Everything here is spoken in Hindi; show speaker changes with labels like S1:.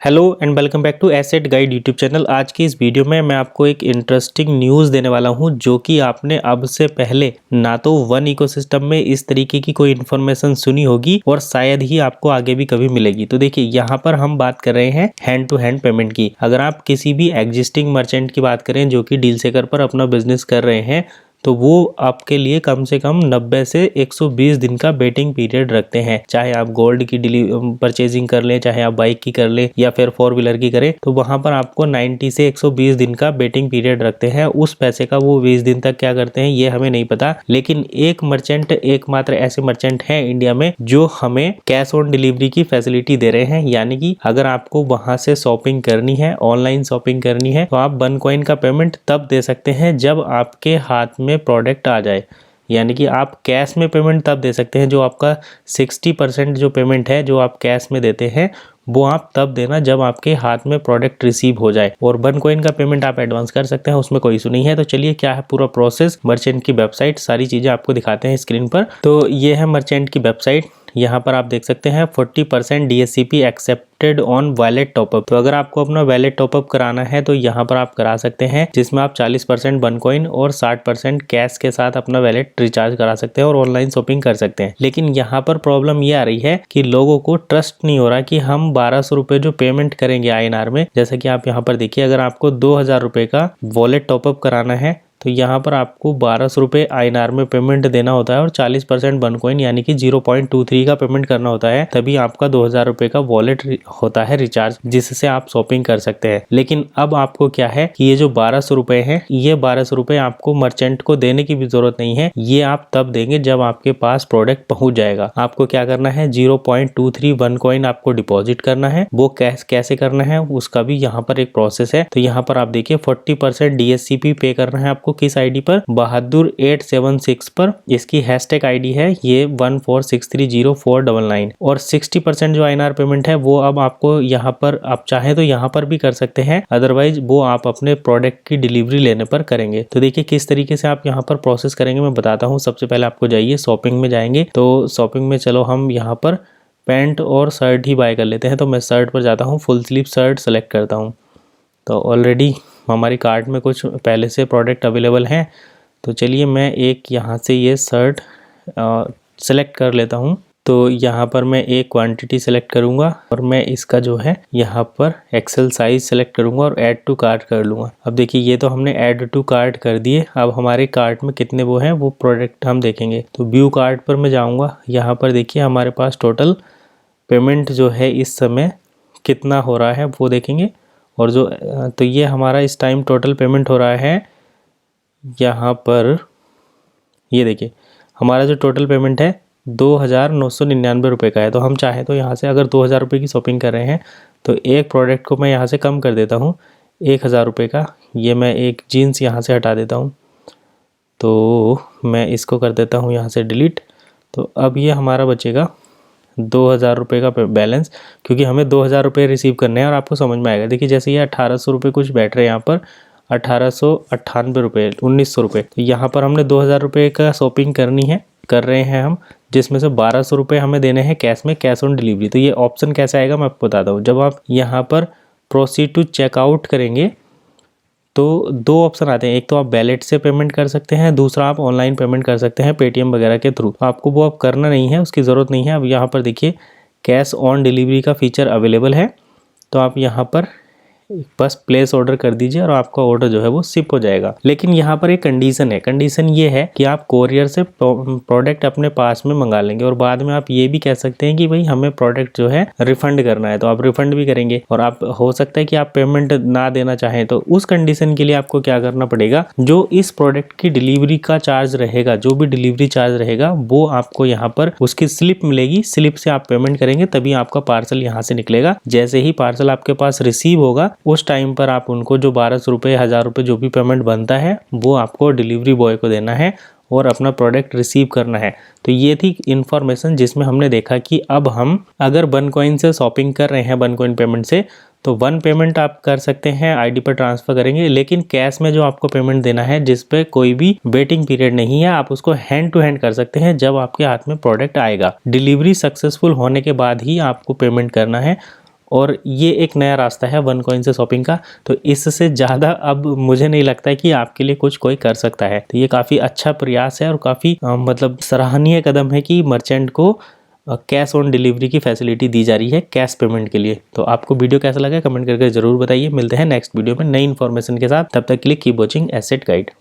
S1: Hello and welcome back to asset guide YouTube channel. आज की इस वीडियो में मैं आपको एक इंटरेस्टिंग न्यूज़ देने वाला हूं जो कि आपने अब से पहले ना तो वन इकोसिस्टम में इस तरीके की कोई इन्फॉर्मेशन सुनी होगी और शायद ही आपको आगे भी कभी मिलेगी। तो देखिए, यहाँ पर हम बात कर रहे हैं हैंड टू हैंड पेमेंट की। अगर आप किसी भी एग्जिस्टिंग मर्चेंट की बात करें जो कि डील सेकर पर अपना बिजनेस कर रहे हैं, तो वो आपके लिए कम से कम 90 से 120 दिन का वेटिंग पीरियड रखते हैं। चाहे आप गोल्ड की परचेजिंग कर लें, चाहे आप बाइक की कर लें या फिर 4 व्हीलर की करें, तो वहां पर आपको 90 से 120 दिन का वेटिंग पीरियड रखते हैं। उस पैसे का वो 20 दिन तक क्या करते हैं ये हमें नहीं पता, लेकिन एकमात्र ऐसे मर्चेंट हैं इंडिया में जो हमें कैश ऑन डिलीवरी की फैसिलिटी दे रहे हैं। यानी कि अगर आपको वहां से शॉपिंग करनी है, ऑनलाइन शॉपिंग करनी है, तो आप बनकॉइन का पेमेंट तब दे सकते हैं जब आपके हाथ में प्रोडक्ट आ जाए। यानी कि आप कैश में पेमेंट तब दे सकते हैं, जो आपका 60% जो पेमेंट है जो आप कैश में देते हैं वो आप तब देना जब आपके हाथ में प्रोडक्ट रिसीव हो जाए। और बनकॉइन का पेमेंट आप एडवांस कर सकते हैं, उसमें कोई इशू नहीं है। तो चलिए, क्या है पूरा प्रोसेस, मर्चेंट की वेबसाइट, सारी चीजें आपको दिखाते हैं स्क्रीन पर। तो ये है मर्चेंट की वेबसाइट। यहाँ पर आप देख सकते हैं 40% DSCP accepted on wallet top up. तो अगर आपको अपना वैलेट टॉपअप कराना है तो यहाँ पर आप करा सकते हैं, जिसमें आप 40% बनकॉइन और 60% कैश के साथ अपना वैलेट रिचार्ज करा सकते हैं और ऑनलाइन शॉपिंग कर सकते हैं। लेकिन यहाँ पर प्रॉब्लम ये आ रही है कि लोगों को ट्रस्ट नहीं हो रहा कि हम 1200 रुपये जो पेमेंट करेंगे INR में, जैसा कि आप यहाँ पर देखिए, अगर आपको 2000 रुपये का वॉलेट टॉपअप कराना है तो यहाँ पर आपको 1200 रुपये INR में पेमेंट देना होता है और 40% बनकॉइन यानी कि 0.23 का पेमेंट करना होता है, तभी आपका 2000 रुपये का वॉलेट होता है रिचार्ज, जिससे आप शॉपिंग कर सकते हैं। लेकिन अब आपको क्या है कि ये जो 1200 रुपये है, ये 1200 रुपये आपको मर्चेंट को देने की भी जरूरत नहीं है। ये आप तब देंगे जब आपके पास प्रोडक्ट पहुंच जाएगा। आपको क्या करना है, 0.23 बनकॉइन आपको डिपॉजिट करना है। वो कैसे करना है उसका भी यहाँ पर एक प्रोसेस है। तो यहाँ पर आप देखिए 40% DSCP पे करना है आपको किस आईडी पर, बहादुर 876 पर। इसकी हैशटैग आईडी है ये 14630499। और 60% जो INR पेमेंट है वो अब आपको यहाँ पर, आप चाहे तो यहाँ पर भी कर सकते हैं, अदरवाइज वो आप अपने प्रोडक्ट की डिलीवरी लेने पर करेंगे। तो देखिए किस तरीके से आप यहाँ पर प्रोसेस करेंगे मैं बताता हूँ। सबसे पहले आपको जाइए शॉपिंग में जाएंगे। तो शॉपिंग में चलो हम यहाँ पर पैंट और शर्ट ही बाय कर लेते हैं। तो मैं शर्ट पर जाता हूँ, फुल स्लीव शर्ट सेलेक्ट करता हूँ। तो ऑलरेडी हमारी कार्ट में कुछ पहले से प्रोडक्ट अवेलेबल हैं, तो चलिए मैं एक यहाँ से ये शर्ट सेलेक्ट कर लेता हूँ। तो यहाँ पर मैं एक क्वांटिटी सेलेक्ट करूँगा और मैं इसका जो है यहाँ पर एक्सेल साइज सेलेक्ट करूँगा और ऐड टू कार्ट कर लूँगा। अब देखिए, ये तो हमने ऐड टू कार्ट कर दिए। अब हमारे कार्ट में कितने वो हैं वो प्रोडक्ट हम देखेंगे। तो व्यू कार्ट पर मैं जाऊँगा। यहाँ पर देखिए हमारे पास टोटल पेमेंट जो है इस समय कितना हो रहा है वो देखेंगे। और जो तो ये हमारा इस टाइम टोटल पेमेंट हो रहा है यहाँ पर, ये देखिए हमारा जो टोटल पेमेंट है 2999 रुपये का है। तो हम चाहें तो यहाँ से, अगर 2000 रुपये की शॉपिंग कर रहे हैं तो एक प्रोडक्ट को मैं यहाँ से कम कर देता हूँ 1000 रुपये का। ये मैं एक जीन्स यहाँ से हटा देता हूँ, तो मैं इसको कर देता हूँ यहाँ से डिलीट। तो अब ये हमारा बचेगा 2000 रुपये का बैलेंस, क्योंकि हमें 2000 रुपये रिसीव करने हैं। और आपको समझ में आएगा, देखिए जैसे ये 1800 रुपये कुछ बैठ रहे हैं यहाँ पर, 1898 रुपये, 1900 रुपये। तो यहाँ पर हमने 2000 रुपये का शॉपिंग कर रहे हैं हम, जिसमें से 1200 रुपये हमें देने हैं कैश में, कैश ऑन डिलीवरी। तो ये ऑप्शन कैसे आएगा मैं आपको बताता हूँ। जब आप यहाँ पर प्रोसीड टू चेकआउट करेंगे तो दो ऑप्शन आते हैं, एक तो आप वैलेट से पेमेंट कर सकते हैं, दूसरा आप ऑनलाइन पेमेंट कर सकते हैं पेटीएम वगैरह के थ्रू। आपको वो अब करना नहीं है, उसकी ज़रूरत नहीं है। अब यहाँ पर देखिए कैश ऑन डिलीवरी का फीचर अवेलेबल है, तो आप यहाँ पर बस प्लेस ऑर्डर कर दीजिए और आपका ऑर्डर जो है वो शिप हो जाएगा। लेकिन यहाँ पर एक कंडीशन है। कंडीशन ये है कि आप कोरियर से प्रोडक्ट अपने पास में मंगा लेंगे और बाद में आप ये भी कह सकते हैं कि भाई हमें प्रोडक्ट जो है रिफंड करना है, तो आप रिफंड भी करेंगे। और आप, हो सकता है कि आप पेमेंट ना देना चाहें, तो उस कंडीशन के लिए आपको क्या करना पड़ेगा, जो इस प्रोडक्ट की डिलीवरी का चार्ज रहेगा, जो भी डिलीवरी चार्ज रहेगा, वो आपको यहाँ पर उसकी स्लिप मिलेगी। स्लिप से आप पेमेंट करेंगे तभी आपका पार्सल यहाँ से निकलेगा। जैसे ही पार्सल आपके पास रिसीव होगा उस टाइम पर आप उनको जो 1200 रुपये, 1000 रुपये जो भी पेमेंट बनता है वो आपको डिलीवरी बॉय को देना है और अपना प्रोडक्ट रिसीव करना है। तो ये थी इन्फॉर्मेशन जिसमें हमने देखा कि अब हम अगर बनकॉइन से शॉपिंग कर रहे हैं, बनकॉइन पेमेंट से, तो वन पेमेंट आप कर सकते हैं, आईडी पर ट्रांसफर करेंगे। लेकिन कैश में जो आपको पेमेंट देना है, जिस पे कोई भी वेटिंग पीरियड नहीं है, आप उसको हैंड टू हैंड कर सकते हैं जब आपके हाथ में प्रोडक्ट आएगा। डिलीवरी सक्सेसफुल होने के बाद ही आपको पेमेंट करना है और ये एक नया रास्ता है OneCoin से शॉपिंग का। तो इससे ज़्यादा अब मुझे नहीं लगता है कि आपके लिए कुछ कोई कर सकता है। तो ये काफ़ी अच्छा प्रयास है और काफ़ी मतलब सराहनीय कदम है कि मर्चेंट को कैश ऑन डिलीवरी की फैसिलिटी दी जा रही है कैश पेमेंट के लिए। तो आपको वीडियो कैसा लगा कमेंट करके जरूर बताइए। मिलते हैं नेक्स्ट वीडियो में नई इन्फॉर्मेशन के साथ, तब तक के लिए कीप वॉचिंग एसेट गाइड।